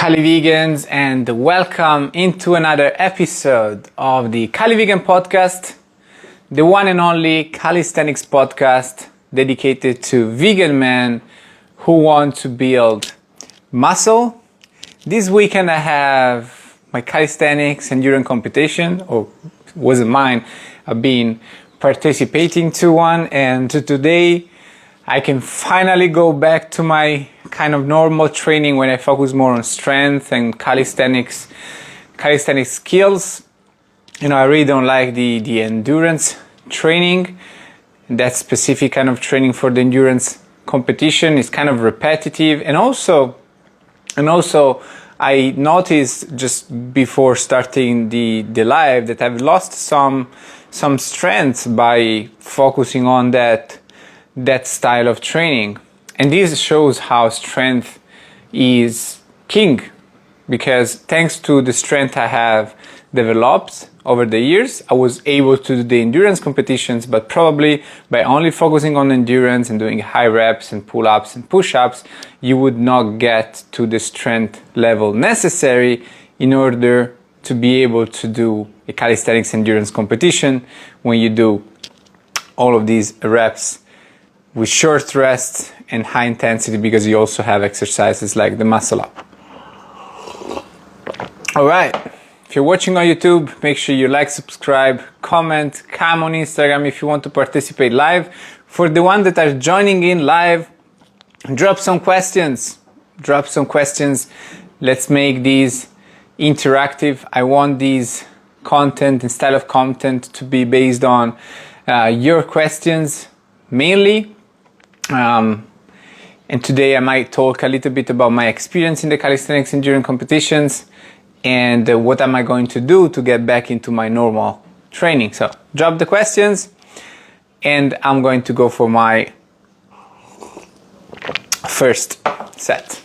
CALIVEGANs, and welcome into another episode of the CALIVEGAN podcast, the one and only calisthenics podcast dedicated to vegan men who want to build muscle. This weekend I have my calisthenics endurance competition, or wasn't mine, I've been participating to one, and today I can finally go back to my kind of normal training when I focus more on strength and calisthenics skills. You know, I really don't like the endurance training. That specific kind of training for the endurance competition is kind of repetitive, and also I noticed just before starting the live that I've lost some strength by focusing on that style of training. And this shows how strength is king, because thanks to the strength I have developed over the years, I was able to do the endurance competitions, but probably by only focusing on endurance and doing high reps and pull-ups and push-ups, you would not get to the strength level necessary in order to be able to do a calisthenics endurance competition when you do all of these reps with short rest and high intensity, because you also have exercises like the muscle up. All right, if you're watching on YouTube, make sure you like, subscribe, comment, come on Instagram if you want to participate live. For the ones that are joining in live, drop some questions. Let's make these interactive. I want these content and style of content to be based on your questions mainly. And today I might talk a little bit about my experience in the calisthenics endurance competitions and what am I going to do to get back into my normal training. So drop the questions and I'm going to go for my first set.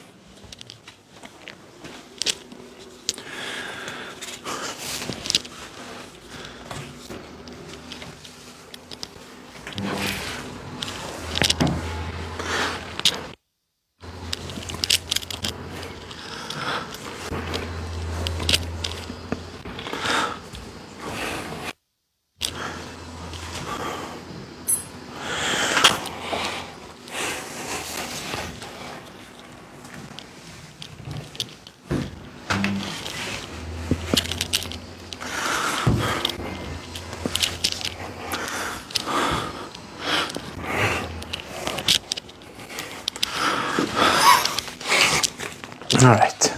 All right.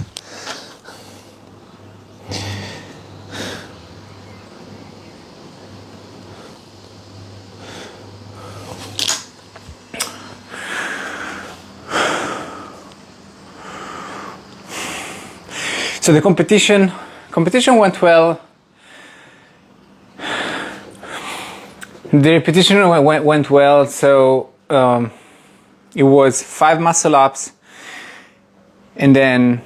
So the competition went well. The repetition went well. So it was 5 muscle ups. And then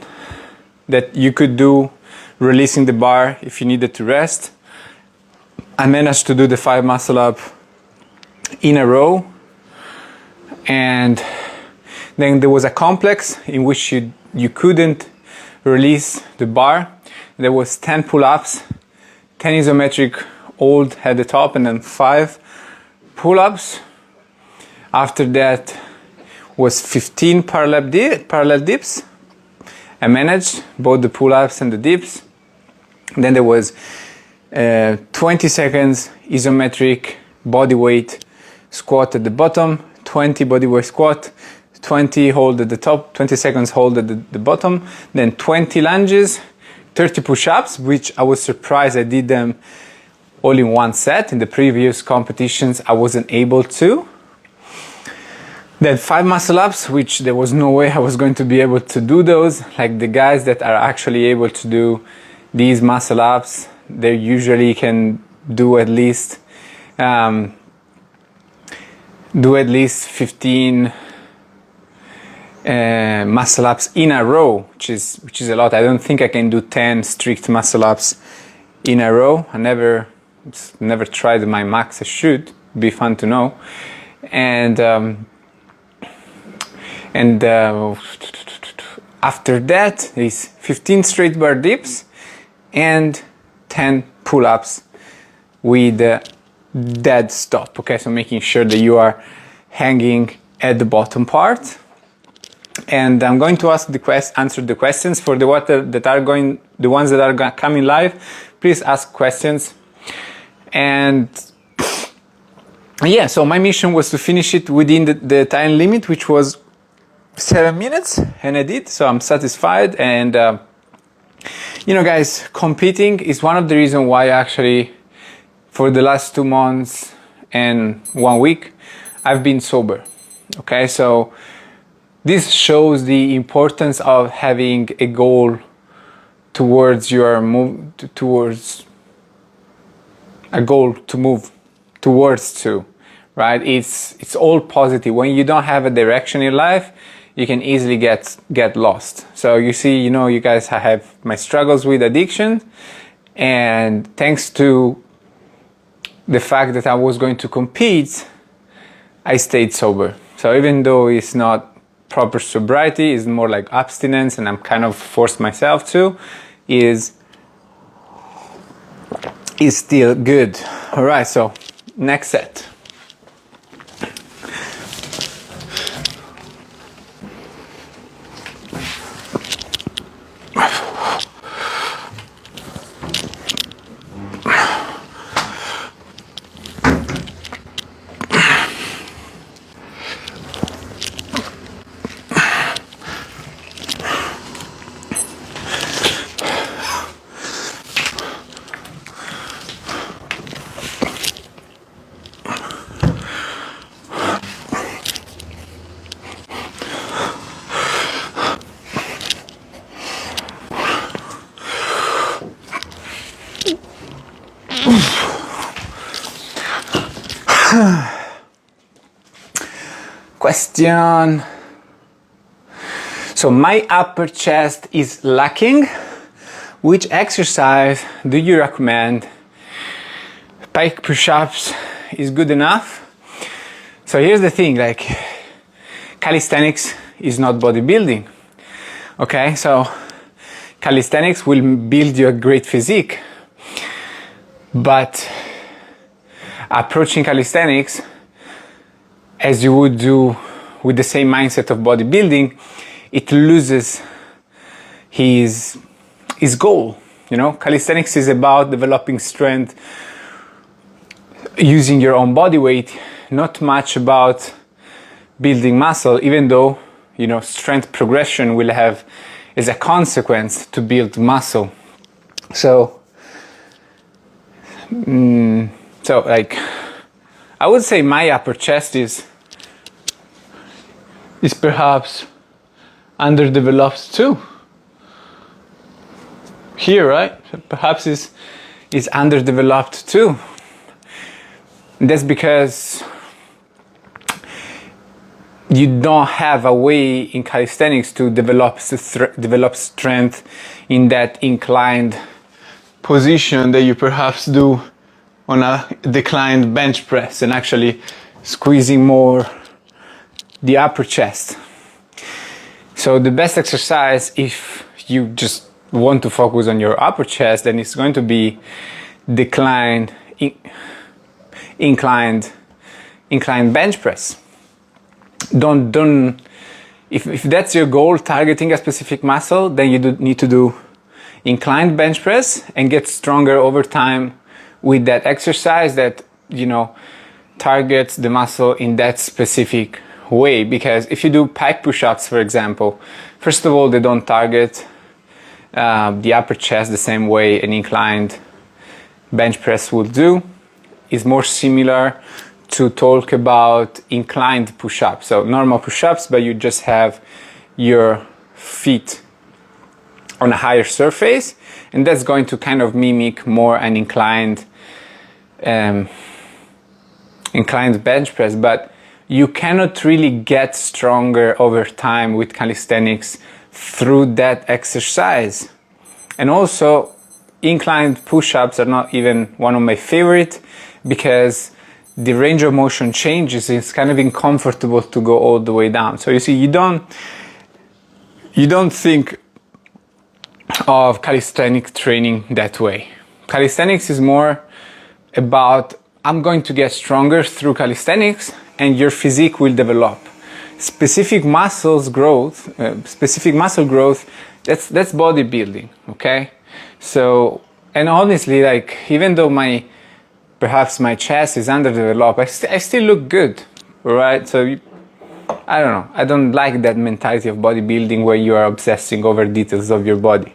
that you could do releasing the bar if you needed to rest. I managed to do the 5 muscle up in a row, and then there was a complex in which you couldn't release the bar. There was 10 pull-ups, 10 isometric hold at the top, and then 5 pull-ups. After that was 15 parallel dips. I managed both the pull-ups and the dips. Then there was 20 seconds isometric body weight squat at the bottom, 20 body weight squat, 20 hold at the top, 20 seconds hold at the bottom, then 20 lunges, 30 push-ups, which I was surprised I did them all in one set. In the previous competitions I wasn't able to. Then 5 muscle ups, which there was no way I was going to be able to do those. Like the guys that are actually able to do these muscle ups, they usually can do at least 15 muscle ups in a row, which is a lot. I don't think I can do 10 strict muscle ups in a row. I never tried my max. I should. Be fun to know. And After that is 15 straight bar dips and 10 pull-ups with dead stop. Okay, so making sure that you are hanging at the bottom part. And I'm going to answer the questions for the ones that are coming live. Please ask questions. And yeah, so my mission was to finish it within the time limit, which was 7 minutes, and I did. So I'm satisfied. And you know, guys, competing is one of the reasons why actually for the last 2 months and 1 week I've been sober. Okay, so this shows the importance of having a goal towards a goal to move towards to, right? It's all positive. When you don't have a direction in life, you can easily get lost. So you see, you know, you guys, I have my struggles with addiction, and thanks to the fact that I was going to compete, I stayed sober. So even though it's not proper sobriety, is more like abstinence, and I'm kind of forced myself to, is still good. All right, so next set. Question. So my upper chest is lacking. Which exercise do you recommend? Pike push-ups is good enough. So here's the thing, like, calisthenics is not bodybuilding. Okay, so calisthenics will build you a great physique, but approaching calisthenics as you would do with the same mindset of bodybuilding, it loses his goal. You know, calisthenics is about developing strength using your own body weight, not much about building muscle, even though, you know, strength progression will have as a consequence to build muscle. So like, I would say my upper chest is perhaps underdeveloped too. Here, right? Perhaps is underdeveloped too. That's because you don't have a way in calisthenics to develop strength in that inclined position that you perhaps do on a declined bench press, and actually squeezing more the upper chest. So the best exercise, if you just want to focus on your upper chest, then it's going to be inclined bench press. Don't if that's your goal, targeting a specific muscle, then you need to do inclined bench press and get stronger over time with that exercise that, you know, targets the muscle in that specific way. Because if you do pike push-ups, for example, first of all, they don't target the upper chest the same way an inclined bench press would do. It's more similar to talk about inclined push-ups, so normal push-ups, but you just have your feet on a higher surface, and that's going to kind of mimic more an inclined bench press. But you cannot really get stronger over time with calisthenics through that exercise. And also, inclined push-ups are not even one of my favorite, because the range of motion changes. It's kind of uncomfortable to go all the way down. So you see, you don't you don't think of calisthenic training that way. Calisthenics is more about, I'm going to get stronger through calisthenics and your physique will develop. Specific muscle growth, that's bodybuilding, okay? So, and honestly, like, even though perhaps my chest is underdeveloped, I still look good, right? So, I don't know, I don't like that mentality of bodybuilding where you are obsessing over details of your body.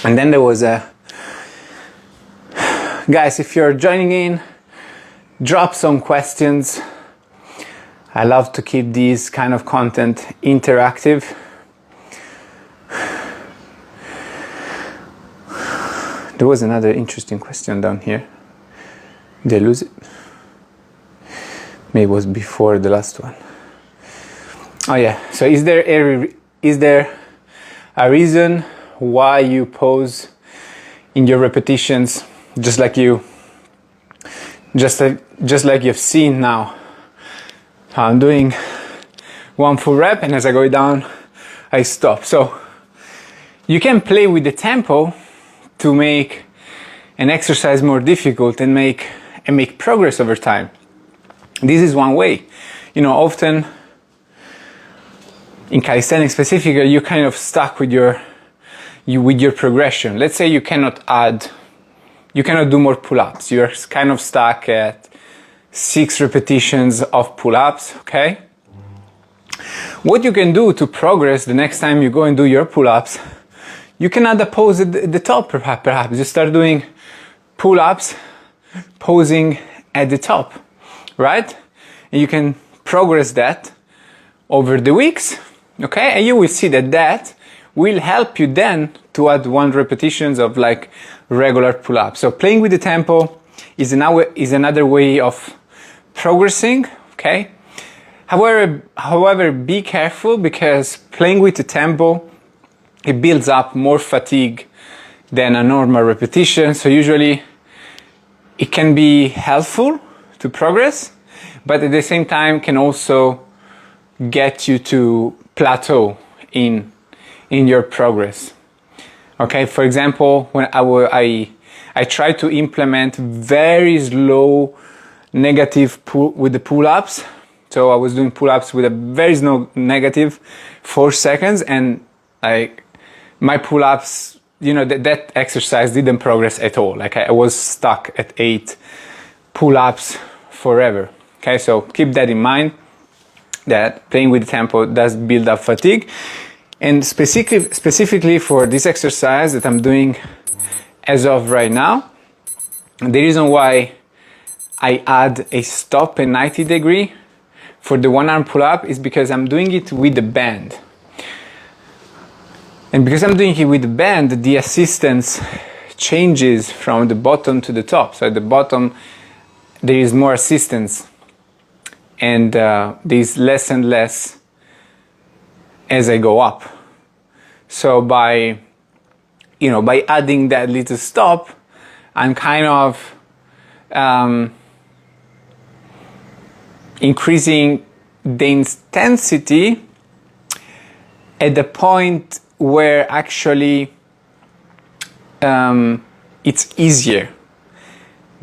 And then there was guys, if you're joining in, drop some questions. I love to keep these kind of content interactive. There was another interesting question down here. Did I lose it? Maybe it was before the last one. Oh yeah, so is there a reason why you pause in your repetitions just like you've seen now? I'm doing one full rep and as I go down I stop. So you can play with the tempo to make an exercise more difficult and make progress over time. This is one way. You know, often in calisthenics specifically, you're kind of stuck with your progression. Let's say you cannot do more pull-ups. You're kind of stuck at 6 repetitions of pull-ups, okay? What you can do to progress the next time you go and do your pull-ups, you can add a pose at the top perhaps. Just start doing pull-ups, posing at the top, right? And you can progress that over the weeks, okay? And you will see that will help you then to add 1 repetitions of like regular pull-ups. So playing with the tempo is another way of progressing, okay? However, be careful because playing with the tempo, it builds up more fatigue than a normal repetition. So usually it can be helpful to progress, but at the same time can also get you to plateau in your progress. Okay, for example, when I try to implement very slow negative with the pull-ups. So I was doing pull-ups with a very slow negative 4 seconds, and my pull-ups, you know, that exercise didn't progress at all. Like I was stuck at 8 pull-ups forever. Okay, so keep that in mind, that playing with the tempo does build up fatigue. And specifically for this exercise that I'm doing as of right now, the reason why I add a stop at 90 degree for the 1-arm pull-up is because I'm doing it with the band. And because I'm doing it with the band, the assistance changes from the bottom to the top. So at the bottom, there is more assistance, and there is less and less as I go up. So by adding that little stop, I'm kind of increasing the intensity at the point where actually it's easier.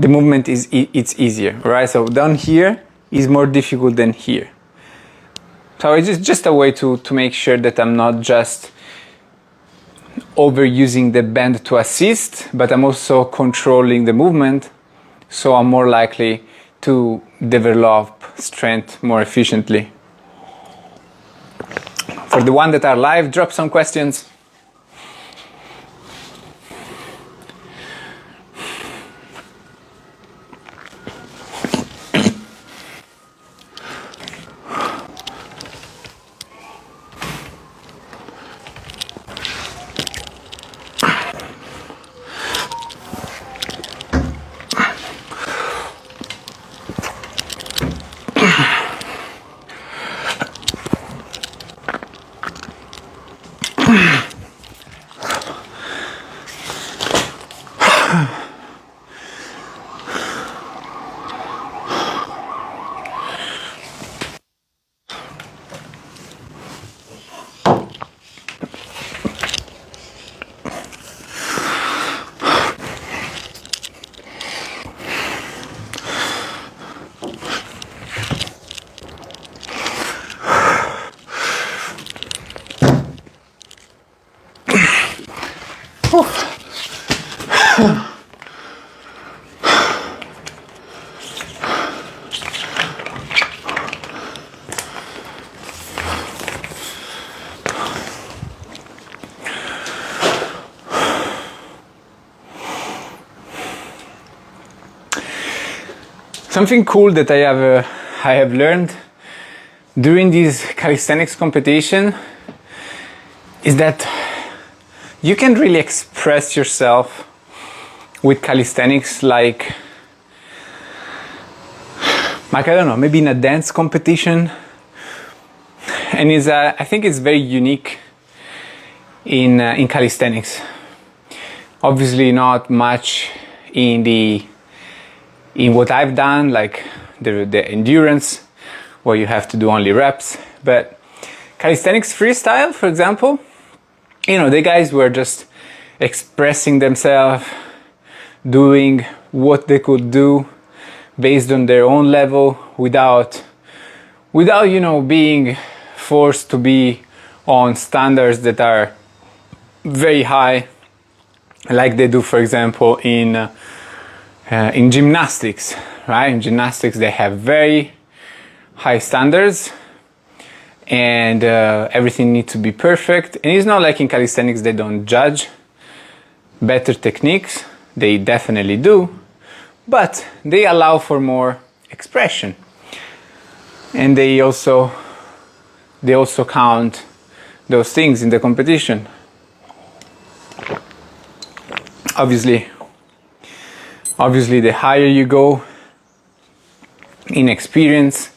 The movement it's easier, right? So down here is more difficult than here. So it's just a way to make sure that I'm not just overusing the band to assist, but I'm also controlling the movement, so I'm more likely to develop strength more efficiently. For the ones that are live, drop some questions. Something cool that I have learned during this calisthenics competition is that you can really express yourself with calisthenics like I don't know, maybe in a dance competition, and I think it's very unique in calisthenics. Obviously not much in what I've done, like the endurance, where you have to do only reps. But calisthenics freestyle, for example, you know, the guys were just expressing themselves, doing what they could do based on their own level, without you know, being forced to be on standards that are very high, like they do, for example, in gymnastics, right? In gymnastics, they have very high standards, and everything needs to be perfect. And it's not like in calisthenics they don't judge better techniques. They definitely do, but they allow for more expression, and they also count those things in the competition. Obviously, the higher you go in experience,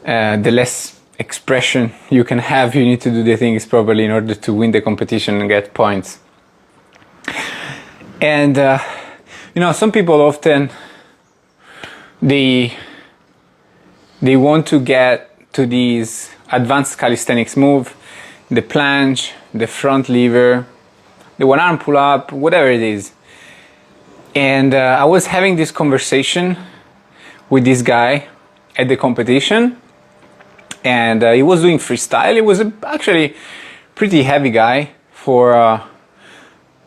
the less expression you can have. You need to do the things properly in order to win the competition and get points. And you know, some people often they want to get to these advanced calisthenics move, the planche, the front lever, the one arm pull up, whatever it is. And I was having this conversation with this guy at the competition, and he was doing freestyle. He was actually pretty heavy guy for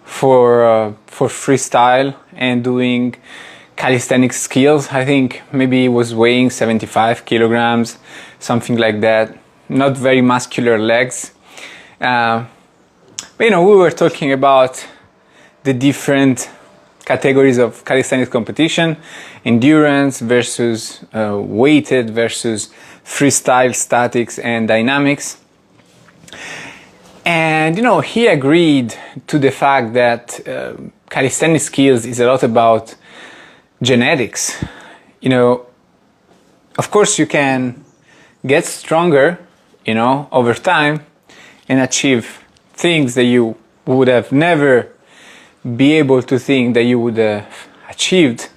freestyle and doing calisthenics skills. I think maybe he was weighing 75 kilograms, something like that. Not very muscular legs. But you know, we were talking about the different categories of calisthenics competition: endurance versus weighted versus freestyle, statics and dynamics. And you know, he agreed to the fact that calisthenics skills is a lot about genetics. You know, of course you can get stronger, you know, over time and achieve things that you would have never be able to think that you would have achieved.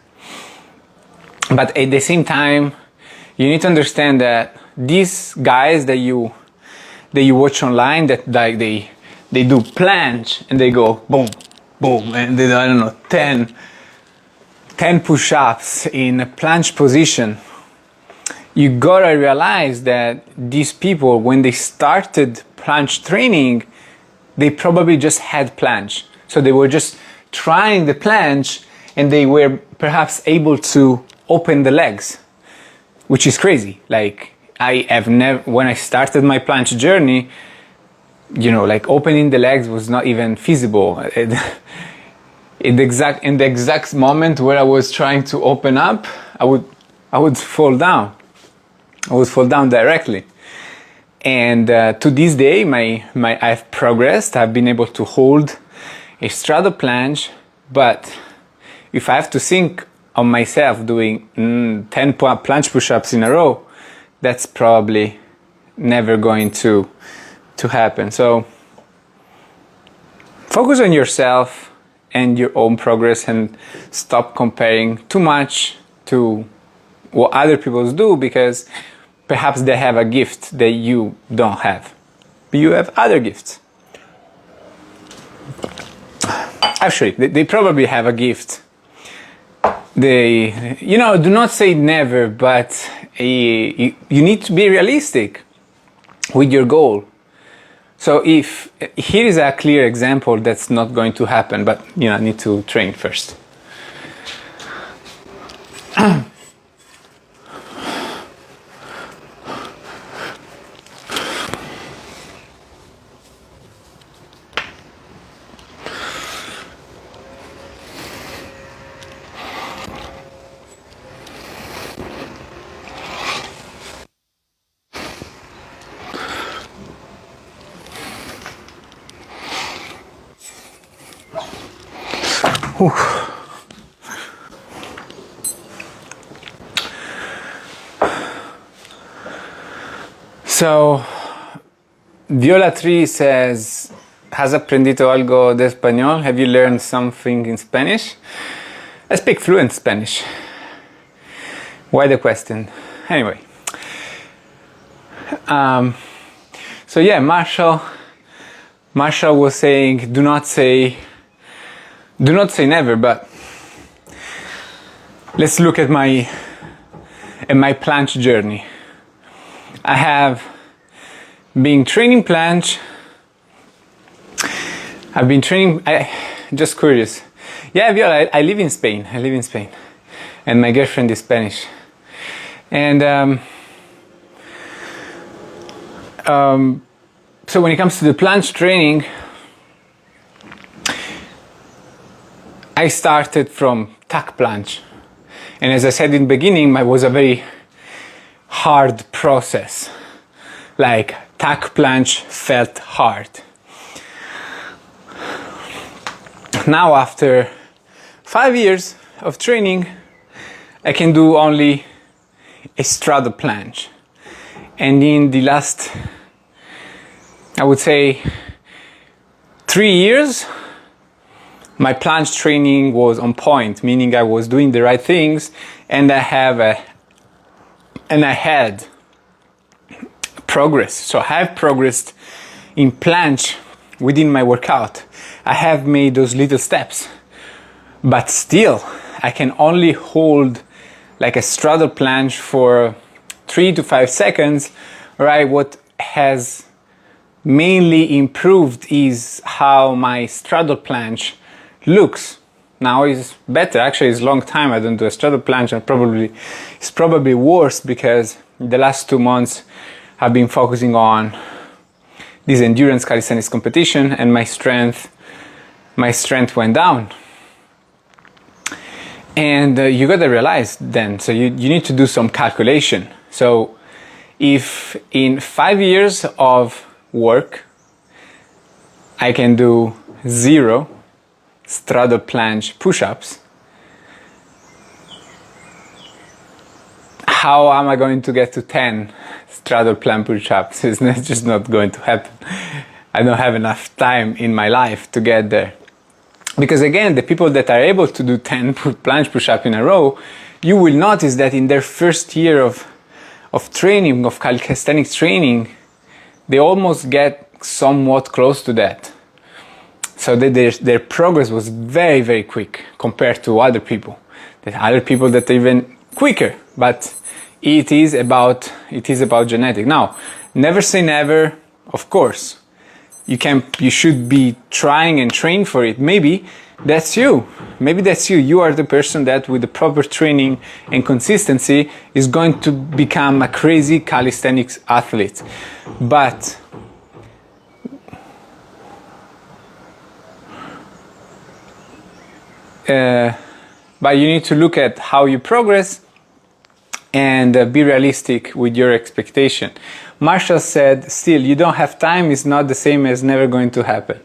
But at the same time, you need to understand that these guys that you watch online, that like they do planche and they go boom, boom, and they do, I don't know, 10 push-ups in a planche position. you gotta realize that these people, when they started planche training, they probably just had planche. So they were just trying the planche and they were perhaps able to open the legs, which is crazy. Like, I have never, when I started my planche journey, you know, like opening the legs was not even feasible. In the exact moment where I was trying to open up, I would fall down. I would fall down directly. And to this day, I've progressed. I've been able to hold a straddle planche, but if I have to think of myself doing 10 planche push-ups in a row, that's probably never going to happen. So focus on yourself and your own progress and stop comparing too much to what other people do, because perhaps they have a gift that you don't have. But you have other gifts. Actually, they probably have a gift. They, you know, do not say never, but you need to be realistic with your goal. So here is a clear example that's not going to happen, but you know, I need to train first. So, Viola 3 says, ¿Has aprendido algo de español? Have you learned something in Spanish? I speak fluent Spanish. Why the question? Anyway. So yeah, Marshall was saying, do not say never, but let's look at my planche journey. I have been training planche. I've been training, just curious. Yeah, Viola, I live in Spain. And my girlfriend is Spanish. And so when it comes to the planche training, I started from tack planche. And as I said in the beginning, it was a very hard process. Like, tack planche felt hard. Now, after 5 years of training, I can do only a straddle planche. And in the last, I would say, 3 years, my planche training was on point, meaning I was doing the right things, and I had progress. So I have progressed in planche within my workout. I have made those little steps, but still I can only hold like a straddle planche for 3 to 5 seconds, right? What has mainly improved is how my straddle planche looks. Now is better. Actually, it's a long time I don't do a straddle planche, and it's probably worse because the last 2 months I've been focusing on this endurance calisthenics competition, and my strength went down. And you gotta realize then, so you need to do some calculation. So if in 5 years of work I can do 0 straddle planche push-ups, how am I going to get to 10 straddle planche push-ups? It's just not going to happen. I don't have enough time in my life to get there. Because again, the people that are able to do 10 planche push-ups in a row, you will notice that in their first year of training, of calisthenics training, they almost get somewhat close to that. So their progress was very, very quick compared to other people. There are other people that are even quicker, but it is about genetic. Now, never say never, of course. You should be trying and train for it. Maybe that's you. Maybe that's you. You are the person that with the proper training and consistency is going to become a crazy calisthenics athlete. But you need to look at how you progress and be realistic with your expectation. Marshall said, still, you don't have time is not the same as never going to happen.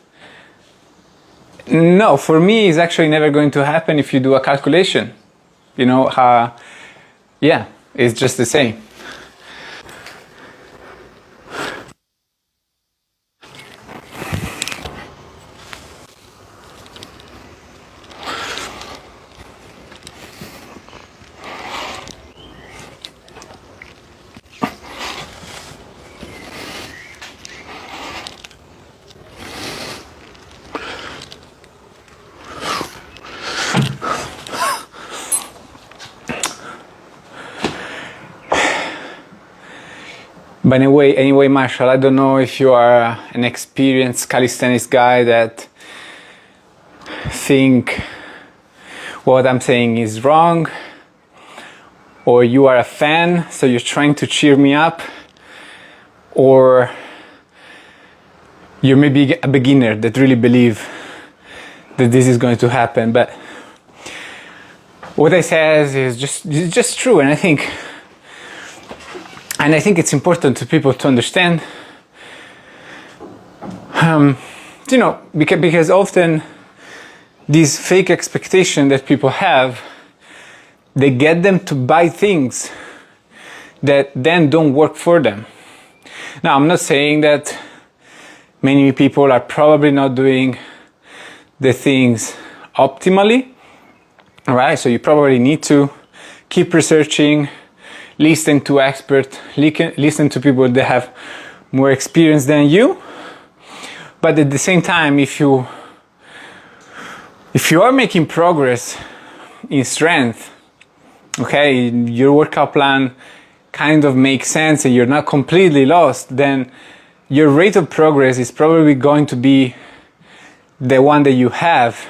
No, for me, it's actually never going to happen if you do a calculation. You know, yeah, it's just the same. But anyway, Marshall, I don't know if you are an experienced calisthenics guy that think what I'm saying is wrong, or you are a fan, so you're trying to cheer me up, or you're maybe a beginner that really believe that this is going to happen. But what I say is just true, and I think it's important to people to understand, you know, because often these fake expectations that people have, they get them to buy things that then don't work for them. Now, I'm not saying that many people are probably not doing the things optimally, all right? So you probably need to keep researching, listen to experts, listen to people that have more experience than you. But at the same time, if you are making progress in strength, okay, your workout plan kind of makes sense and you're not completely lost, then your rate of progress is probably going to be the one that you have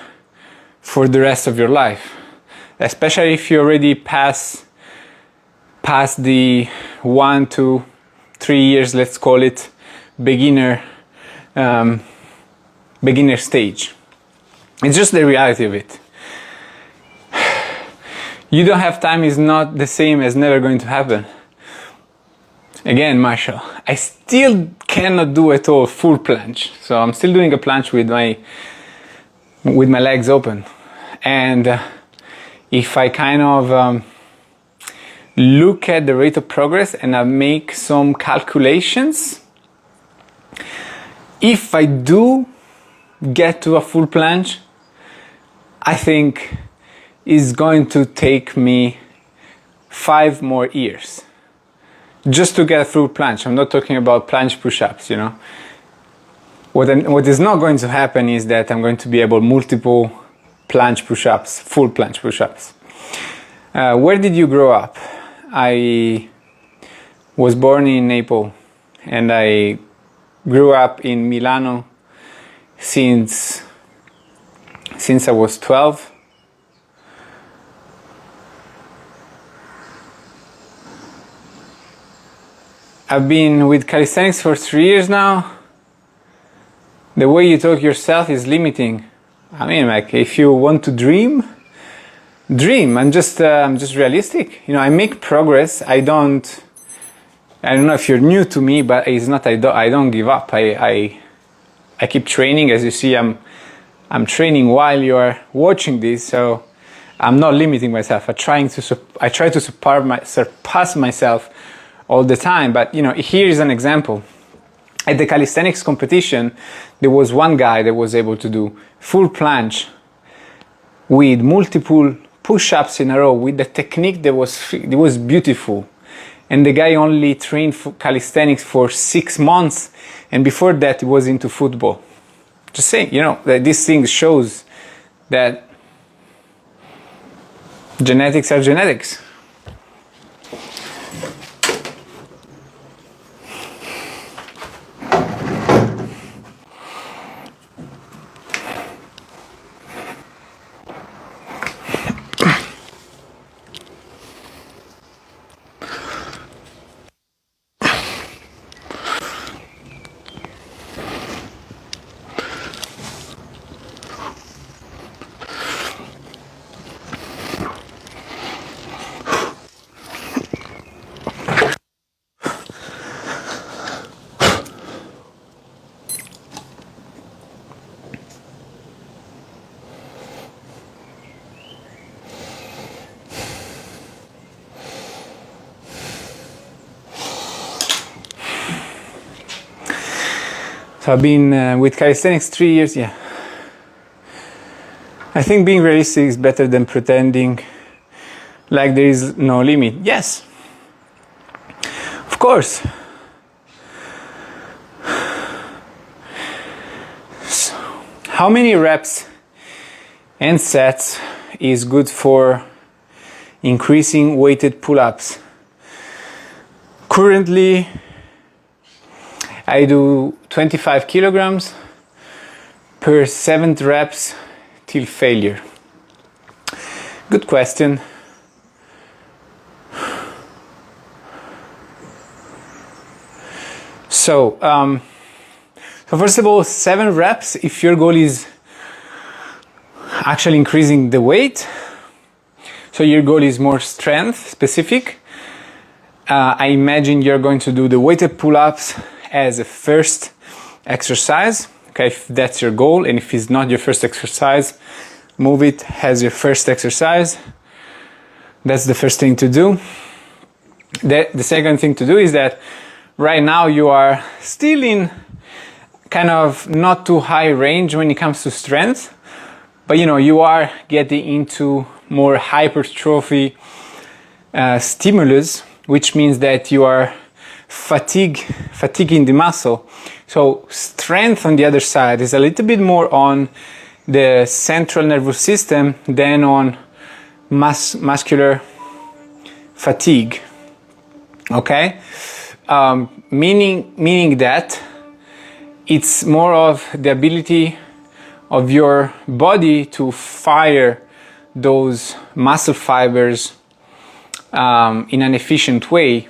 for the rest of your life. Especially if you already past the 1 to 3 years, let's call it, beginner stage. It's just the reality of it. You don't have time is not the same as never going to happen. Again, Marshall, I still cannot do at all full planche. So I'm still doing a planche with my legs open. And if I kind of look at the rate of progress and I make some calculations, if I do get to a full planche, I think it's going to take me 5 more years just to get a full planche. I'm not talking about planche push-ups, you know. What is not going to happen is that I'm going to be able multiple planche push-ups, full planche push-ups. Where did you grow up? I was born in Naples and I grew up in Milano since I was 12. I've been with calisthenics for 3 years now. The way you talk yourself is limiting. I mean, like, if you want to dream. I'm just realistic. You know, I make progress. I don't know if you're new to me, but it's not. I don't give up. I keep training. As you see, I'm training while you are watching this, so I'm not limiting myself. I try to surpass myself all the time. But you know, here is an example. At the calisthenics competition, there was one guy that was able to do full planche with multiple push-ups in a row with the technique that was beautiful. And the guy only trained for calisthenics for 6 months, and before that he was into football. Just saying, you know, that this thing shows that genetics are genetics. So I've been with calisthenics 3 years, yeah. I think being realistic is better than pretending like there is no limit. Yes, of course. So, how many reps and sets is good for increasing weighted pull-ups? Currently, I do 25 kilograms per 7 reps till failure. Good question. So first of all, 7 reps, if your goal is actually increasing the weight, so your goal is more strength specific, I imagine you're going to do the weighted pull-ups as a first exercise. Okay, if that's your goal, and if it's not your first exercise, move it as your first exercise. That's the first thing to do. The second thing to do is that right now you are still in kind of not too high range when it comes to strength, but you are getting into more hypertrophy stimulus, which means that you are fatiguing the muscle. So strength on the other side is a little bit more on the central nervous system than on muscular fatigue. Okay, meaning that it's more of the ability of your body to fire those muscle fibers in an efficient way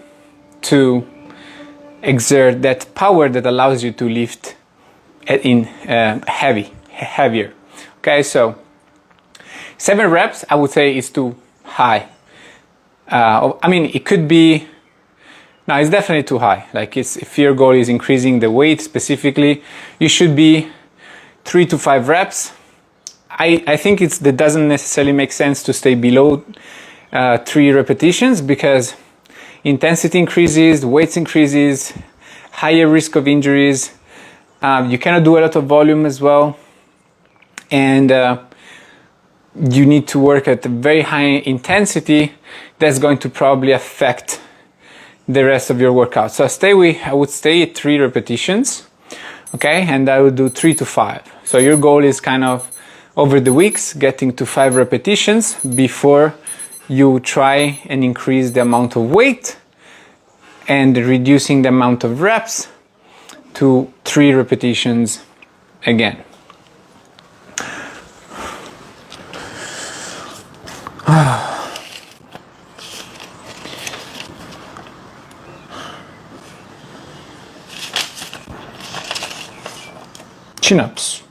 to exert that power that allows you to lift in heavier. Okay, so 7 reps I would say is too high. I mean, it could be, no, it's definitely too high. Like, if your goal is increasing the weight specifically, you should be 3 to 5 reps. I think that doesn't necessarily make sense to stay below 3 repetitions, because intensity increases, weights increases, higher risk of injuries. You cannot do a lot of volume as well, and you need to work at a very high intensity. That's going to probably affect the rest of your workout. So I would stay at 3 repetitions, okay, and I would do 3 to 5. So your goal is kind of over the weeks getting to 5 repetitions before you try and increase the amount of weight and reducing the amount of reps to 3 repetitions again. Chin-ups.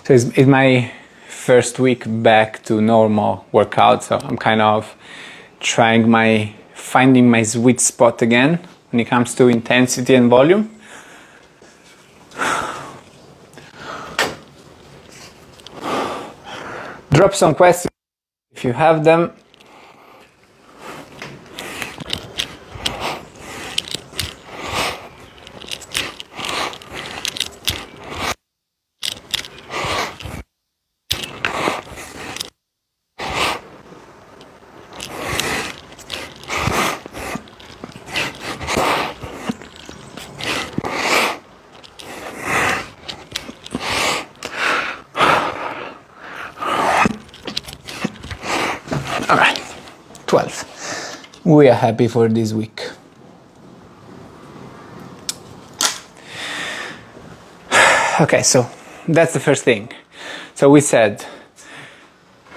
So it's my first week back to normal workout, so I'm kind of finding my sweet spot again when it comes to intensity and volume. Drop some questions if you have them. All right, 12. We are happy for this week. Okay, so that's the first thing. So we said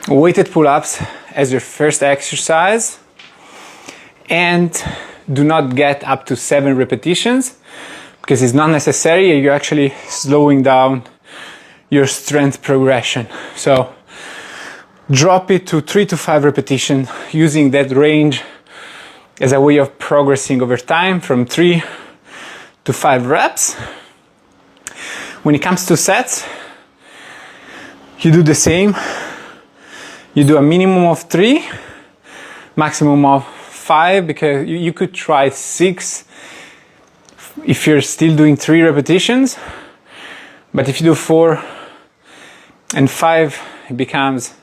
weighted pull-ups as your first exercise, and do not get up to 7 repetitions because it's not necessary. You're actually slowing down your strength progression. So drop it to 3 to 5 repetitions using that range as a way of progressing over time from 3 to 5 reps. When it comes to sets, you do the same. You do a minimum of 3, maximum of 5, because you could try 6 if you're still doing 3 repetitions. But if you do 4 and 5, it becomes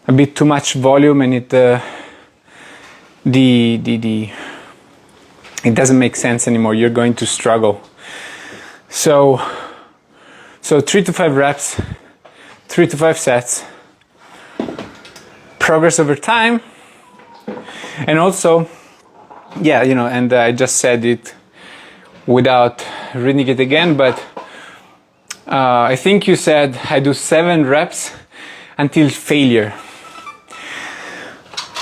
a bit too much volume, and it doesn't make sense anymore. You're going to struggle. So 3 to 5 reps, 3 to 5 sets, progress over time. And also, yeah, you know, and I just said it without reading it again, but I think you said I do 7 reps until failure.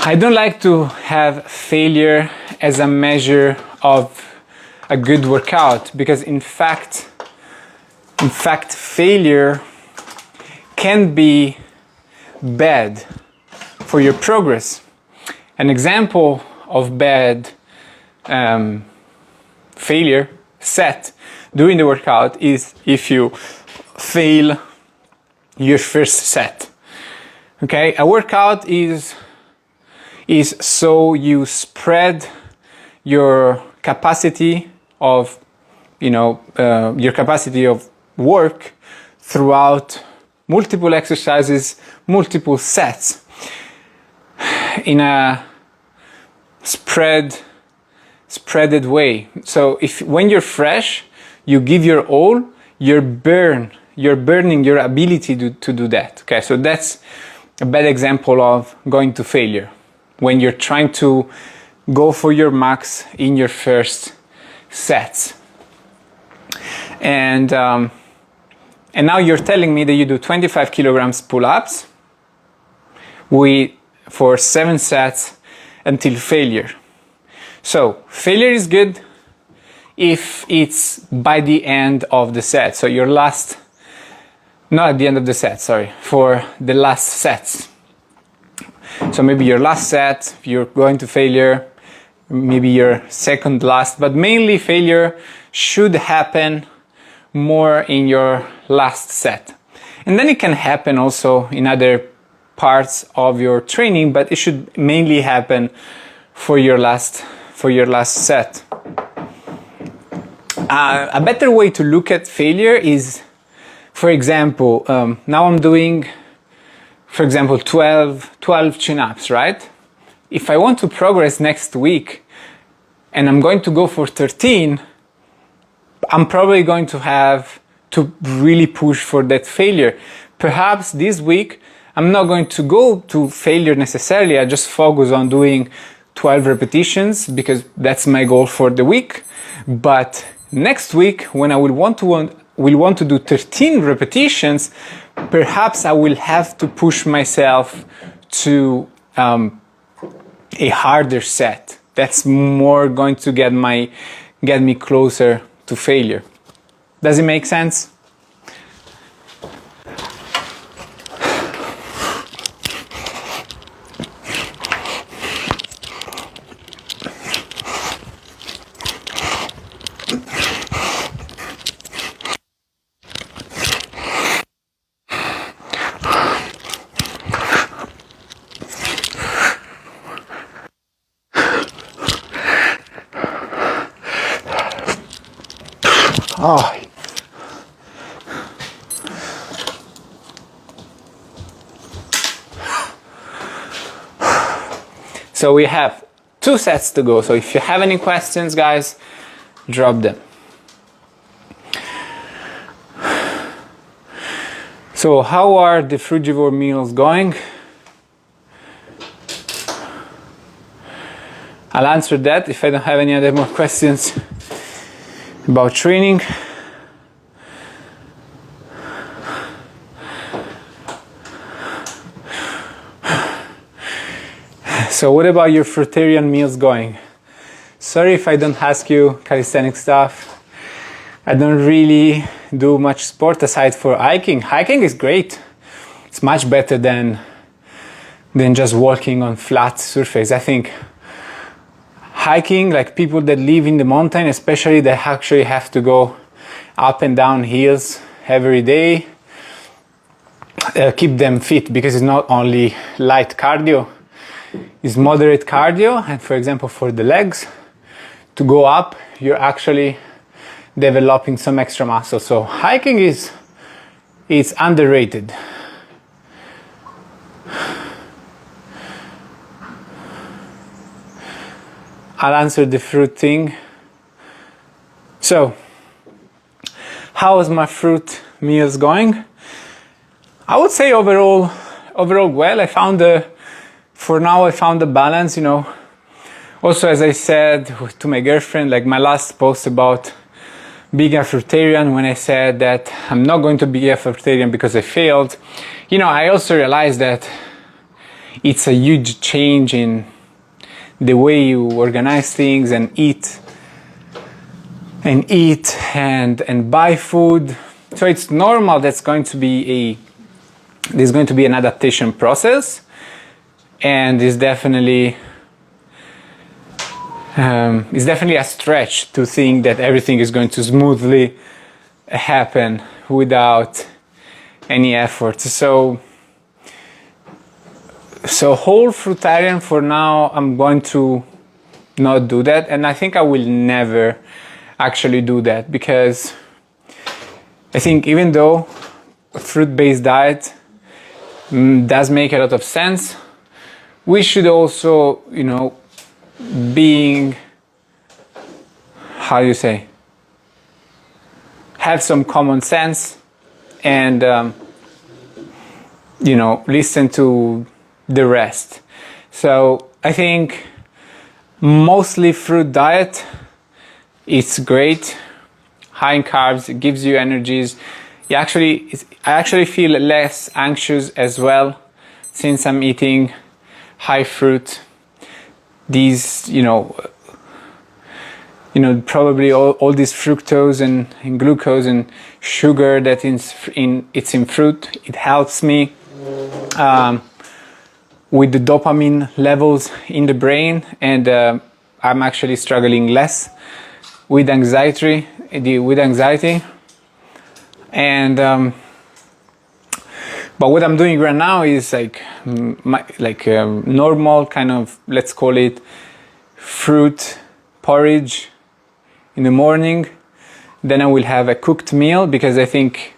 I don't like to have failure as a measure of a good workout, because in fact, failure can be bad for your progress. An example of bad failure set during the workout is if you fail your first set. Okay, a workout is so you spread your capacity of, your capacity of work throughout multiple exercises, multiple sets, in a spreaded way. So when you're fresh, you give your all, you're burning your ability to do that. Okay, so that's a bad example of going to failure, when you're trying to go for your max in your first sets. And now you're telling me that you do 25 kilograms pull-ups for 7 sets until failure. So failure is good if it's by the end of the set. So not at the end of the set, sorry, for the last sets. So maybe your last set, you're going to failure, maybe your second last, but mainly failure should happen more in your last set. And then it can happen also in other parts of your training, but it should mainly happen for your last set. A better way to look at failure is, for example, now I'm doing, for example, 12 chin-ups, right? If I want to progress next week and I'm going to go for 13, I'm probably going to have to really push for that failure. Perhaps this week I'm not going to go to failure necessarily. I just focus on doing 12 repetitions because that's my goal for the week. But next week, when I will want to do 13 repetitions, perhaps I will have to push myself to a harder set. That's more going to get me closer to failure. Does it make sense? Oh. So we have 2 sets to go. So if you have any questions, guys, drop them. So how are the frugivore meals going? I'll answer that if I don't have any other more questions about training. So what about your fruitarian meals going? Sorry if I don't ask you calisthenic stuff. I don't really do much sport aside for hiking. Hiking is great. It's much better than just walking on flat surface. I think hiking, like people that live in the mountain, especially, they actually have to go up and down hills every day, keep them fit, because it's not only light cardio, it's moderate cardio. And for example, for the legs, to go up, you're actually developing some extra muscle. So hiking is underrated. I'll answer the fruit thing. So, how is my fruit meals going? I would say overall well. I found for now I found a balance, you know. Also, as I said to my girlfriend, like my last post about being a fruitarian, when I said that I'm not going to be a fruitarian because I failed, you know, I also realized that it's a huge change in the way you organize things and eat and buy food. So it's normal. There's going to be an adaptation process, and it's definitely a stretch to think that everything is going to smoothly happen without any effort. So whole fruitarian for now, I'm going to not do that, and I think I will never actually do that, because I think even though a fruit-based diet does make a lot of sense, we should also, you know, have some common sense and you know, listen to the rest. So I think mostly fruit diet, it's great, high in carbs, it gives you energies. I actually feel less anxious as well, since I'm eating high fruit. These, you know, probably all this fructose and glucose and sugar that it's in fruit, it helps me with the dopamine levels in the brain, and I'm actually struggling less with anxiety. And but what I'm doing right now is normal kind of, let's call it fruit porridge in the morning. Then I will have a cooked meal, because I think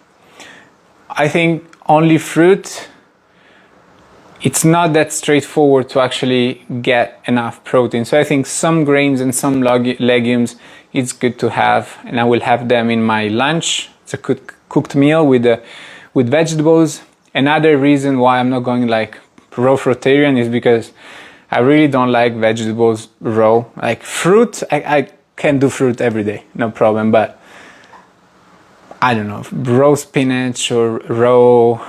only fruit, it's not that straightforward to actually get enough protein. So I think some grains and some legumes it's good to have, and I will have them in my lunch. It's a cooked meal with vegetables. Another reason why I'm not going like raw fruitarian is because I really don't like vegetables raw. Like fruit, I can do fruit every day, no problem, but I don't know, raw spinach or raw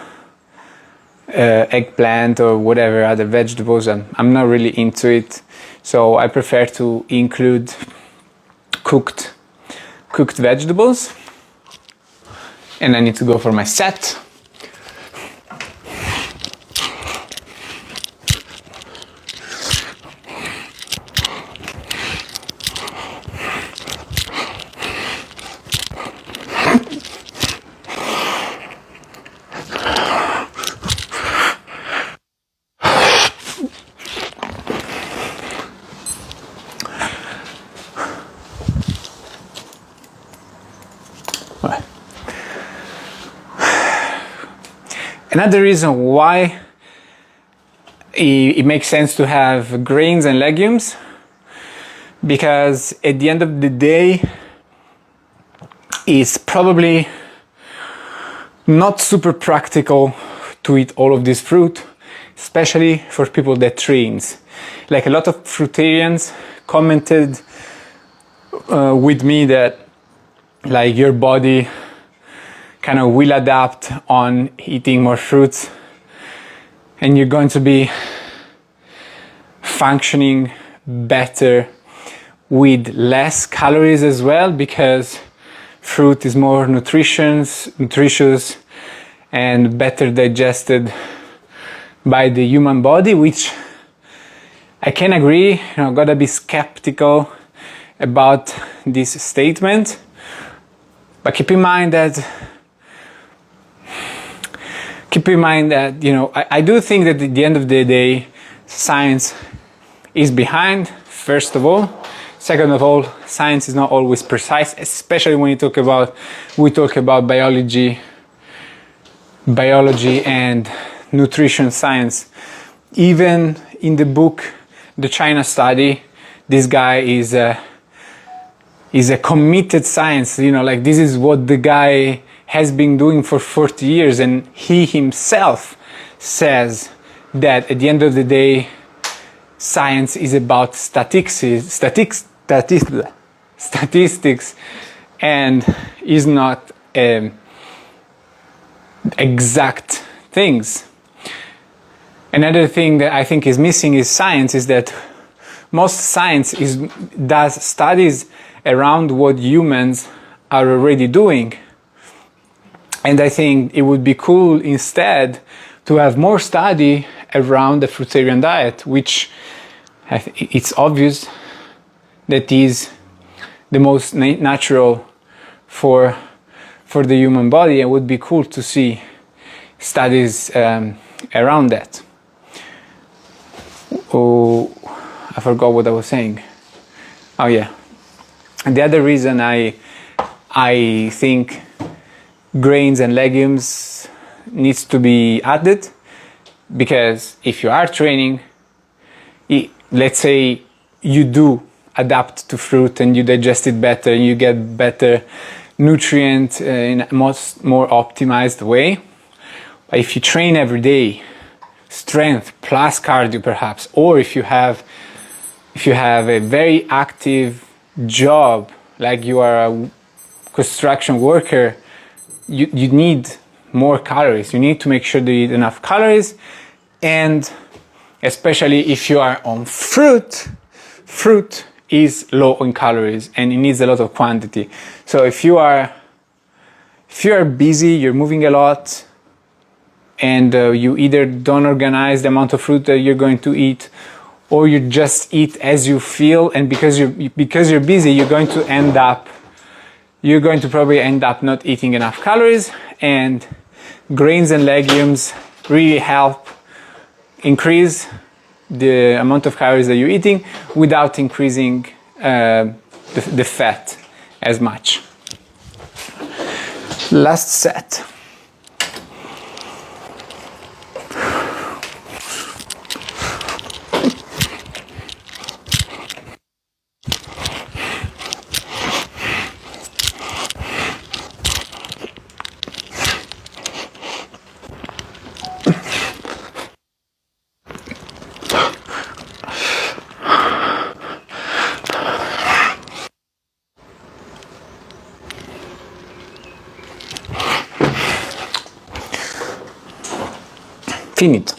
eggplant or whatever other vegetables, I'm not really into it. So I prefer to include cooked vegetables. And I need to go for my set. Another reason why it makes sense to have grains and legumes, because at the end of the day, it's probably not super practical to eat all of this fruit, especially for people that trains. Like a lot of fruitarians commented with me that like your body kind of will adapt on eating more fruits, and you're going to be functioning better with less calories as well, because fruit is more nutritious and better digested by the human body, which I can agree, you know, gotta be skeptical about this statement, but keep in mind that, you know, I do think that at the end of the day, science is behind, first of all. Second of all, science is not always precise, especially when we talk about biology and nutrition science. Even in the book, The China Study, this guy is a committed science, you know, like this is what the guy has been doing for 40 years, and he himself says that at the end of the day, science is about statistics and is not exact things. Another thing that I think is missing is science, is that most science does studies around what humans are already doing. And I think it would be cool instead to have more study around the fruitarian diet, which it's obvious that is the most natural for the human body. It would be cool to see studies around that. Oh, I forgot what I was saying. Oh yeah. And the other reason I think grains and legumes needs to be added, because if you are training, let's say you do adapt to fruit and you digest it better and you get better nutrient in a more optimized way. But if you train every day, strength plus cardio perhaps, or if you have a very active job, like you are a construction worker, you need more calories. You need to make sure that you eat enough calories, and especially if you are on fruit is low in calories and it needs a lot of quantity. So if you are busy, you're moving a lot, and you either don't organize the amount of fruit that you're going to eat, or you just eat as you feel, and because you're busy, you're going to probably end up not eating enough calories. And grains and legumes really help increase the amount of calories that you're eating without increasing the fat as much. Last set. Finito.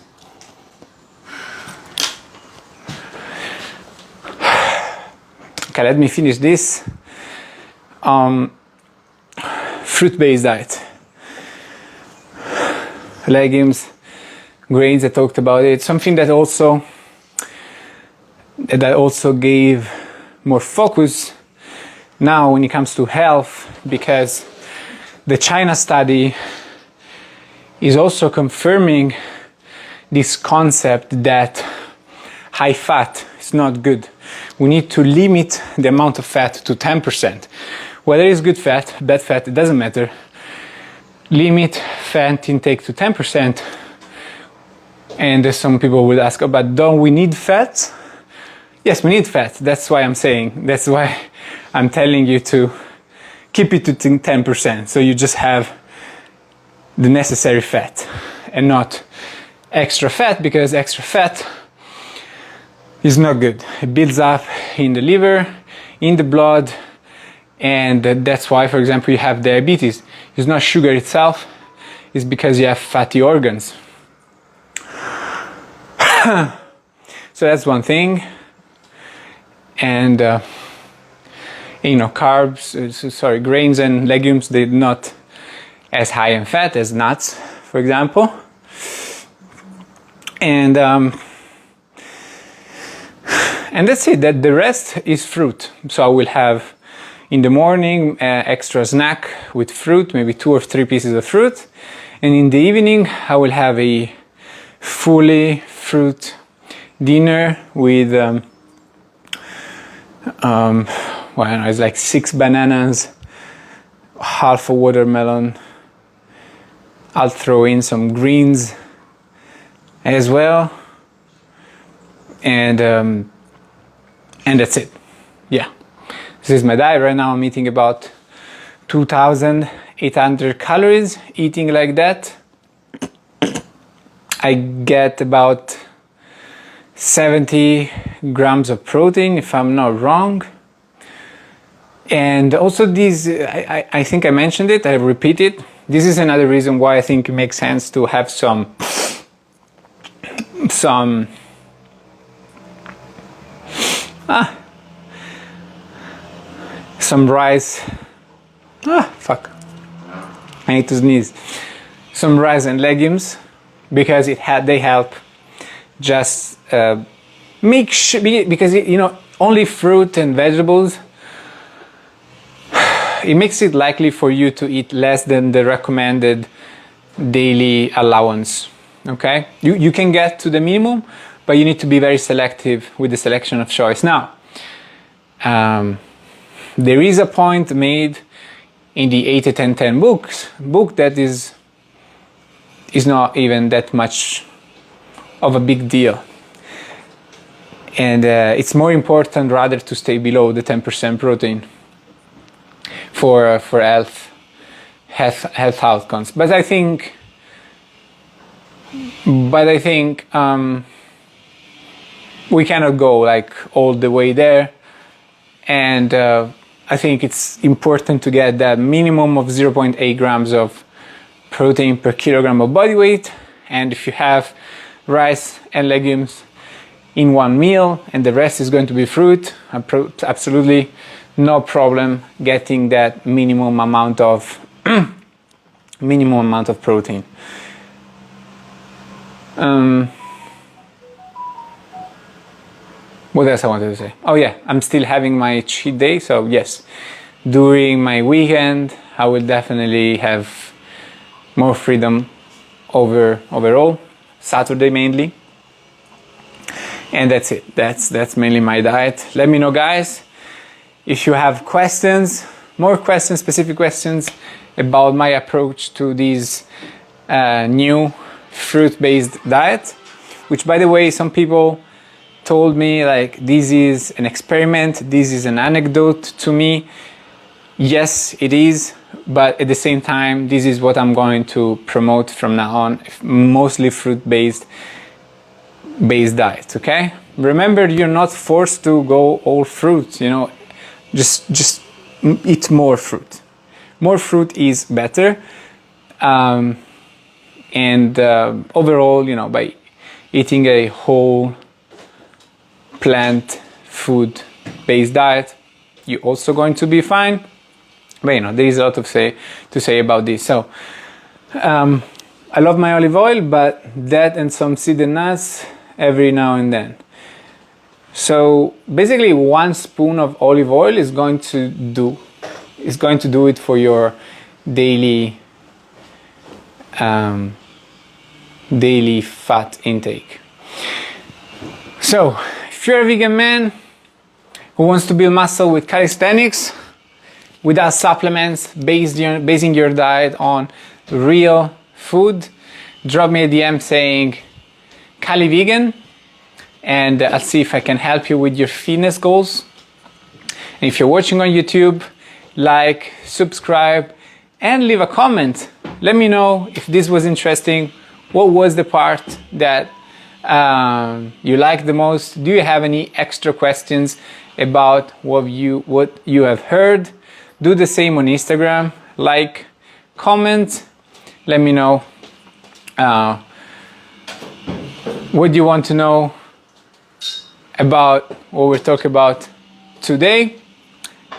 Okay, let me finish this. Fruit-based diet. Legumes, grains, I talked about it. Something that also gave more focus now when it comes to health, because the China study is also confirming this concept that high fat is not good. We need to limit the amount of fat to 10%. Whether it's good fat, bad fat, it doesn't matter. Limit fat intake to 10%. And some people would ask, oh, but don't we need fat? Yes, we need fat. That's why I'm telling you to keep it to 10%. So you just have the necessary fat and not extra fat, because extra fat is not good. It builds up in the liver, in the blood, and that's why, for example, you have diabetes. It's not sugar itself, it's because you have fatty organs. So that's one thing. And grains and legumes, they're not as high in fat as nuts, for example. And And that's it. That the rest is fruit. So I will have in the morning extra snack with fruit, maybe 2 or 3 pieces of fruit, and in the evening I will have a fully fruit dinner with well, I don't know, it's like 6 bananas, half a watermelon. I'll throw in some greens as well, and that's it. Yeah, this is my diet right now. I'm eating about 2,800 calories. Eating like that, I get about 70 grams of protein, if I'm not wrong. And also these, I think I mentioned it, I repeat it. This is another reason why I think it makes sense to have some rice. Fuck. I need to sneeze. Some rice and legumes, because they help just make sure, because you know, only fruit and vegetables, it makes it likely for you to eat less than the recommended daily allowance. Okay, you can get to the minimum, but you need to be very selective with the selection of choice. Now, there is a point made in the 8-10-10 book that is not even that much of a big deal, and it's more important rather to stay below the 10% protein for health outcomes. But I think we cannot go like all the way there, and I think it's important to get that minimum of 0.8 grams of protein per kilogram of body weight. And if you have rice and legumes in one meal and the rest is going to be fruit, absolutely no problem getting that minimum amount of protein. What else I wanted to say? Oh yeah, I'm still having my cheat day, so yes, during my weekend I will definitely have more freedom overall, Saturday mainly. And that's it. That's mainly my diet. Let me know, guys, if you have questions, more questions, specific questions about my approach to this new fruit-based diet, which, by the way, some people told me like this is an experiment, this is an anecdote to me. Yes, it is, but at the same time, this is what I'm going to promote from now on, mostly fruit-based diet. Okay, remember, you're not forced to go all fruit, you know, just eat more fruit. More fruit is better, and overall, you know, by eating a whole plant food based diet, you're also going to be fine. But you know, there is a lot to say about this. So I love my olive oil, but that and some seed and nuts every now and then. So basically 1 spoon of olive oil is going to do it for your daily fat intake. So if you're a vegan man who wants to build muscle with calisthenics without supplements, basing your diet on real food, drop me a DM saying CALIVEGAN, and I'll see if I can help you with your fitness goals. And if you're watching on YouTube, like, subscribe, and leave a comment. Let me know if this was interesting. What was the part that you liked the most? Do you have any extra questions about what you have heard? Do the same on Instagram. Like, comment. Let me know what you want to know about what we're talking about today,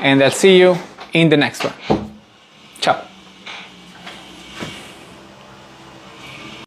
and I'll see you in the next one.